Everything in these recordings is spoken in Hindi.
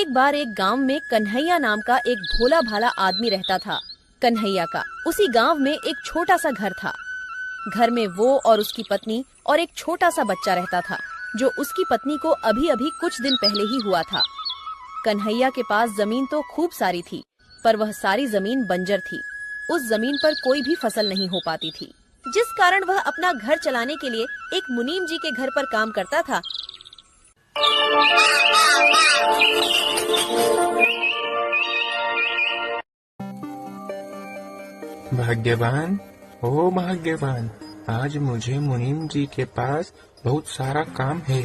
एक बार एक गांव में कन्हैया नाम का एक भोला भाला आदमी रहता था। कन्हैया का उसी गांव में एक छोटा सा घर था। घर में वो और उसकी पत्नी और एक छोटा सा बच्चा रहता था, जो उसकी पत्नी को अभी अभी कुछ दिन पहले ही हुआ था। कन्हैया के पास जमीन तो खूब सारी थी, पर वह सारी जमीन बंजर थी। उस जमीन पर कोई भी फसल नहीं हो पाती थी, जिस कारण वह अपना घर चलाने के लिए एक मुनीम जी के घर पर काम करता था। भाग्यवान, ओ भाग्यवान, आज मुझे मुनीम जी के पास बहुत सारा काम है।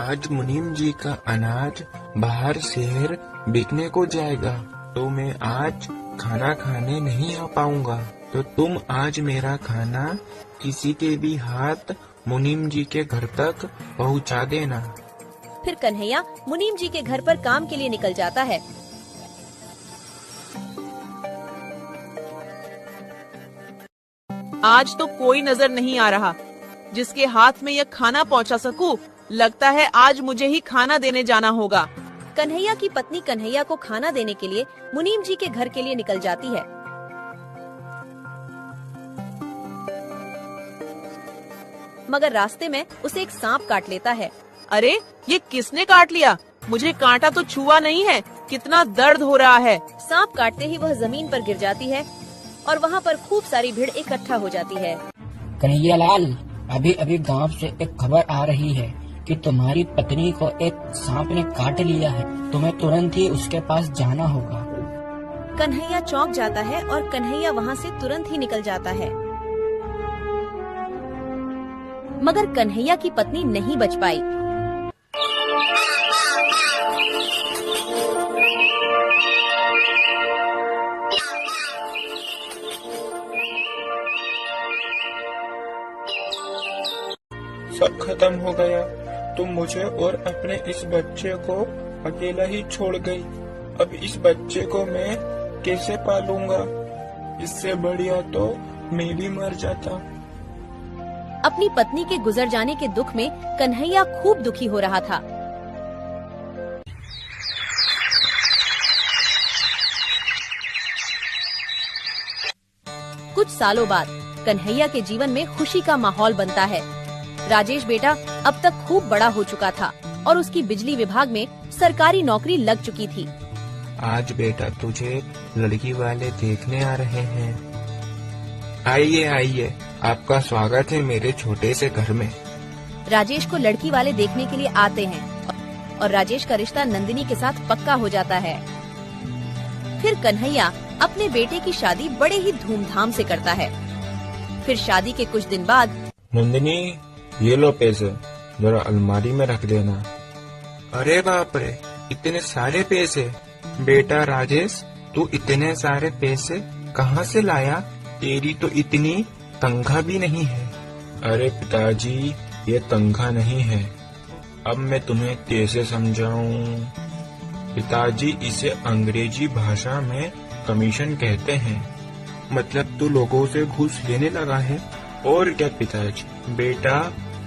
आज मुनीम जी का अनाज बाहर शहर बिकने को जाएगा, तो मैं आज खाना खाने नहीं आ पाऊंगा। तो तुम आज मेरा खाना किसी के भी हाथ मुनीम जी के घर तक पहुंचा देना। फिर कन्हैया मुनीम जी के घर पर काम के लिए निकल जाता है। आज तो कोई नजर नहीं आ रहा जिसके हाथ में यह खाना पहुंचा सकूं। लगता है आज मुझे ही खाना देने जाना होगा। कन्हैया की पत्नी कन्हैया को खाना देने के लिए मुनीम जी के घर के लिए निकल जाती है। मगर रास्ते में उसे एक सांप काट लेता है। अरे, ये किसने काट लिया? मुझे कांटा तो छुआ नहीं है। कितना दर्द हो रहा है। सांप काटते ही वह जमीन पर गिर जाती है और वहाँ पर खूब सारी भीड़ इकट्ठा हो जाती है। कन्हैया लाल, अभी अभी गांव से एक खबर आ रही है कि तुम्हारी पत्नी को एक सांप ने काट लिया है। तुम्हें तुरंत ही उसके पास जाना होगा। कन्हैया चौंक जाता है और कन्हैया वहाँ से तुरंत ही निकल जाता है। मगर कन्हैया की पत्नी नहीं बच पाई। सब खत्म हो गया। तुम मुझे और अपने इस बच्चे को अकेला ही छोड़ गई। अब इस बच्चे को मैं कैसे पालूंगा? इससे बढ़िया तो मैं भी मर जाता। अपनी पत्नी के गुजर जाने के दुख में कन्हैया खूब दुखी हो रहा था। कुछ सालों बाद कन्हैया के जीवन में खुशी का माहौल बनता है। राजेश बेटा अब तक खूब बड़ा हो चुका था और उसकी बिजली विभाग में सरकारी नौकरी लग चुकी थी। आज बेटा तुझे लड़की वाले देखने आ रहे हैं। आइए आइए, आपका स्वागत है मेरे छोटे से घर में। राजेश को लड़की वाले देखने के लिए आते हैं और राजेश का रिश्ता नंदिनी के साथ पक्का हो जाता है। फिर कन्हैया अपने बेटे की शादी बड़े ही धूमधाम से करता है। फिर शादी के कुछ दिन बाद, नंदिनी, ये लो पैसे, जरा अलमारी में रख देना। अरे बाप रे, इतने सारे पैसे! बेटा राजेश, तू इतने सारे पैसे कहाँ से लाया? तेरी तो इतनी तनख्वाह भी नहीं है। अरे पिताजी, ये तनख्वाह नहीं है। अब मैं तुम्हें कैसे समझाऊं? पिताजी, इसे अंग्रेजी भाषा में कमीशन कहते हैं। मतलब तू लोगों से घूस लेने लगा है। और क्या पिताजी? बेटा,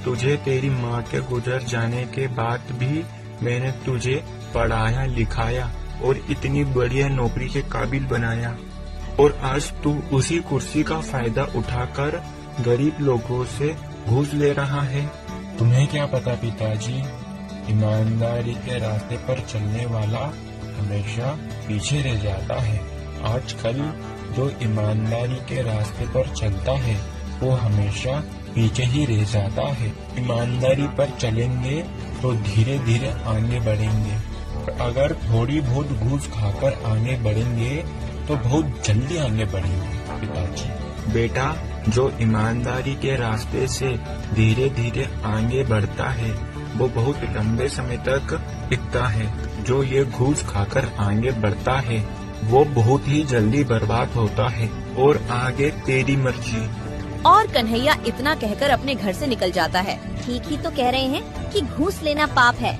तुझे तेरी माँ के गुजर जाने के बाद भी मैंने तुझे पढ़ाया लिखाया और इतनी बढ़िया नौकरी के काबिल बनाया, और आज तू उसी कुर्सी का फायदा उठाकर गरीब लोगों से घूस ले रहा है। तुम्हें क्या पता पिताजी, ईमानदारी के रास्ते पर चलने वाला हमेशा पीछे रह जाता है। आजकल जो ईमानदारी के रास्ते पर चलता है वो हमेशा पीछे ही रह जाता है। ईमानदारी पर चलेंगे तो धीरे धीरे आगे बढ़ेंगे, और अगर थोड़ी बहुत घूस खाकर आगे बढ़ेंगे तो बहुत जल्दी आगे बढ़ेंगे। पिताजी, बेटा, जो ईमानदारी के रास्ते से धीरे धीरे आगे बढ़ता है वो बहुत लंबे समय तक टिकता है। जो ये घूस खाकर आगे बढ़ता है वो बहुत ही जल्दी बर्बाद होता है। और आगे तेरी मर्जी। और कन्हैया इतना कहकर अपने घर से निकल जाता है। ठीक ही तो कह रहे हैं कि घूस लेना पाप है।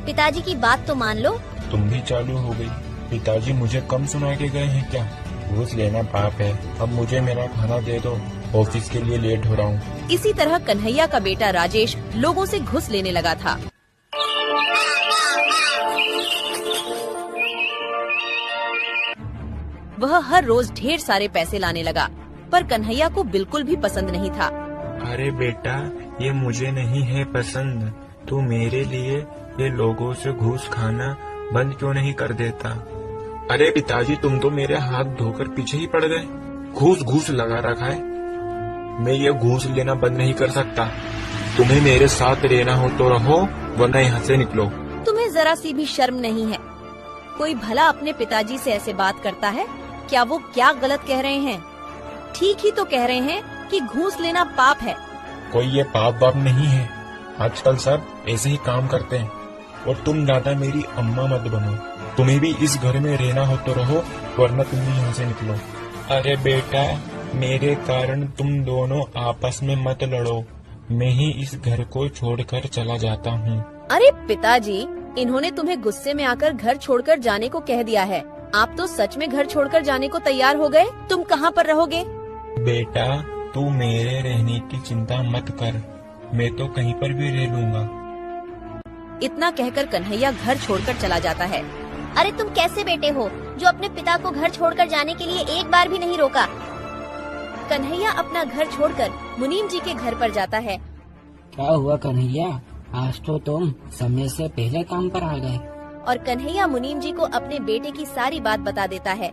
पिताजी की बात तो मान लो। तुम भी चालू हो गई। पिताजी मुझे कम सुना के गए हैं क्या? घूस लेना पाप है। अब मुझे मेरा खाना दे दो, ऑफिस के लिए लेट हो रहा हूँ। इसी तरह कन्हैया का बेटा राजेश लोगों से घूस लेने लगा था। वह हर रोज ढेर सारे पैसे लाने लगा, पर कन्हैया को बिल्कुल भी पसंद नहीं था। अरे बेटा, ये मुझे नहीं है पसंद। तू मेरे लिए ये लोगों से घूस खाना बंद क्यों नहीं कर देता? अरे पिताजी, तुम तो मेरे हाथ धोकर पीछे ही पड़ गए। घूस घूस लगा रखा है। मैं ये घूस लेना बंद नहीं कर सकता। तुम्हें मेरे साथ रहना हो तो रहो, वरना यहाँ से निकलो। तुम्हें जरा सी भी शर्म नहीं है? कोई भला अपने पिताजी से ऐसे बात करता है? क्या वो क्या गलत कह रहे हैं? ठीक ही तो कह रहे हैं कि घूस लेना पाप है। कोई ये पाप बाप नहीं है। आजकल सब ऐसे ही काम करते हैं। और तुम दादा मेरी अम्मा मत बनो। तुम्हें भी इस घर में रहना हो तो रहो, वरना तुम भी यहाँ से निकलो। अरे बेटा, मेरे कारण तुम दोनों आपस में मत लड़ो। मैं ही इस घर को छोड़कर चला जाता हूँ। अरे पिताजी, इन्होंने तुम्हें गुस्से में आकर घर छोड़कर जाने को कह दिया है। आप तो सच में घर छोड़कर जाने को तैयार हो गए। तुम कहाँ पर रहोगे? बेटा, तू मेरे रहने की चिंता मत कर। मैं तो कहीं पर भी रह लूंगा। इतना कहकर कन्हैया घर छोड़कर चला जाता है। अरे तुम कैसे बेटे हो जो अपने पिता को घर छोड़कर जाने के लिए एक बार भी नहीं रोका? कन्हैया अपना घर छोड़कर मुनीम जी के घर पर जाता है। क्या हुआ कन्हैया, आज तो तुम समय से पहले काम पर आ गए। और कन्हैया मुनीम जी को अपने बेटे की सारी बात बता देता है।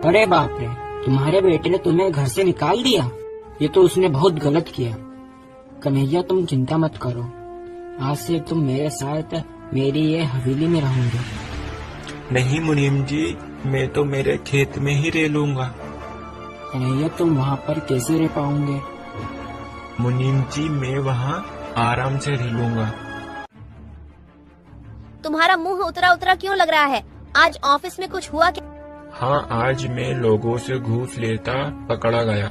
अरे बाप रे, तुम्हारे बेटे ने तुम्हें घर से निकाल दिया। ये तो उसने बहुत गलत किया। कन्हैया, तुम चिंता मत करो। आज से तुम मेरे साथ मेरी ये हवेली में रहोगे। नहीं मुनीम जी, मैं तो मेरे खेत में ही रह लूंगा। कन्हैया, तुम वहाँ पर कैसे रह पाओगे? मुनीम जी, मैं वहाँ आराम से रह लूंगा। तुम्हारा मुंह उतरा उतरा क्यों लग रहा है? आज ऑफिस में कुछ हुआ क्या? हाँ, आज मैं लोगों से घूस लेता पकड़ा गया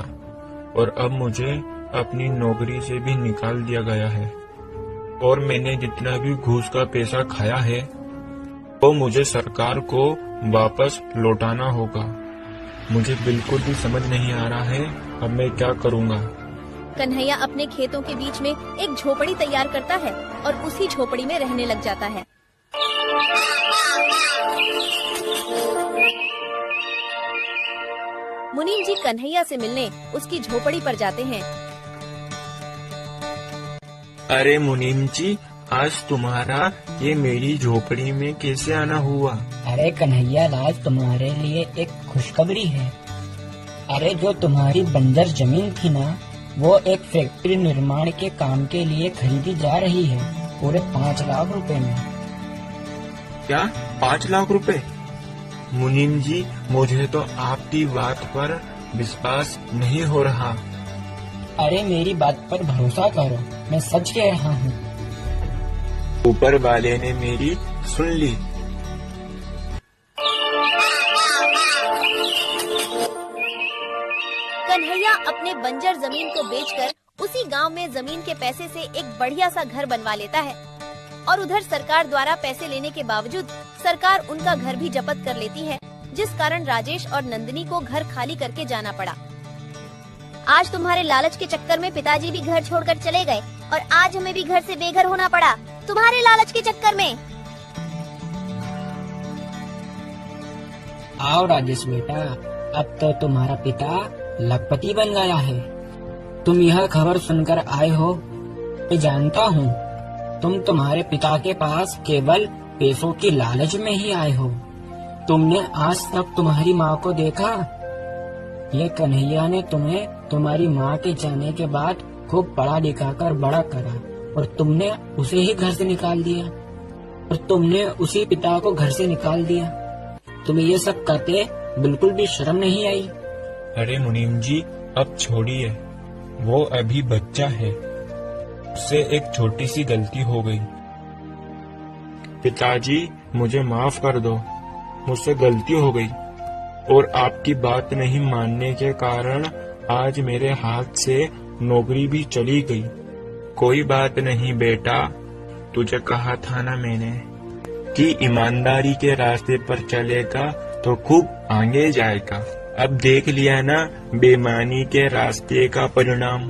और अब मुझे अपनी नौकरी से भी निकाल दिया गया है। और मैंने जितना भी घूस का पैसा खाया है वो मुझे सरकार को वापस लौटाना होगा। मुझे बिल्कुल भी समझ नहीं आ रहा है अब मैं क्या करूँगा। कन्हैया अपने खेतों के बीच में एक झोपड़ी तैयार करता है और उसी झोपड़ी में रहने लग जाता है। मुनीम जी कन्हैया से मिलने उसकी झोपड़ी पर जाते हैं। अरे मुनीम जी, आज तुम्हारा ये मेरी झोपड़ी में कैसे आना हुआ? अरे कन्हैया, आज तुम्हारे लिए एक खुशखबरी है। अरे जो तुम्हारी बंजर जमीन थी ना, वो एक फैक्ट्री निर्माण के काम के लिए खरीदी जा रही है, पूरे 5 लाख रुपए में। क्या 5 लाख रुपए? मुनीम जी, मुझे तो आपकी बात पर विश्वास नहीं हो रहा। अरे मेरी बात पर भरोसा करो, मैं सच कह रहा हूँ। ऊपर वाले ने मेरी सुन ली। कन्हैया अपने बंजर जमीन को बेचकर उसी गांव में जमीन के पैसे से एक बढ़िया सा घर बनवा लेता है। और उधर सरकार द्वारा पैसे लेने के बावजूद सरकार उनका घर भी जब्त कर लेती है, जिस कारण राजेश और नंदिनी को घर खाली करके जाना पड़ा। आज तुम्हारे लालच के चक्कर में पिताजी भी घर छोड़कर चले गए और आज हमें भी घर से बेघर होना पड़ा, तुम्हारे लालच के चक्कर में। आओ राजेश बेटा, अब तो तुम्हारा पिता लखपति बन गया है। तुम यह खबर सुनकर आए हो, मैं जानता हूँ। तुम तुम्हारे पिता के पास केवल पैसों की लालच में ही आए हो। तुमने आज तक तुम्हारी माँ को देखा? ये कन्हैया ने तुम्हें तुम्हारी माँ के जाने के बाद खूब पढ़ा लिखा कर बड़ा करा और तुमने उसे ही घर से निकाल दिया और तुमने उसी पिता को घर से निकाल दिया। तुम्हें ये सब करते बिल्कुल भी शर्म नहीं आई? अरे मुनीम जी, अब छोड़िए, वो अभी बच्चा है, उससे एक छोटी सी गलती हो गई। पिताजी, मुझे माफ कर दो, मुझसे गलती हो गई और आपकी बात नहीं मानने के कारण आज मेरे हाथ से नौकरी भी चली गई। कोई बात नहीं बेटा, तुझे कहा था ना मैंने कि ईमानदारी के रास्ते पर चलेगा तो खूब आगे जाएगा। अब देख लिया ना बेईमानी के रास्ते का परिणाम।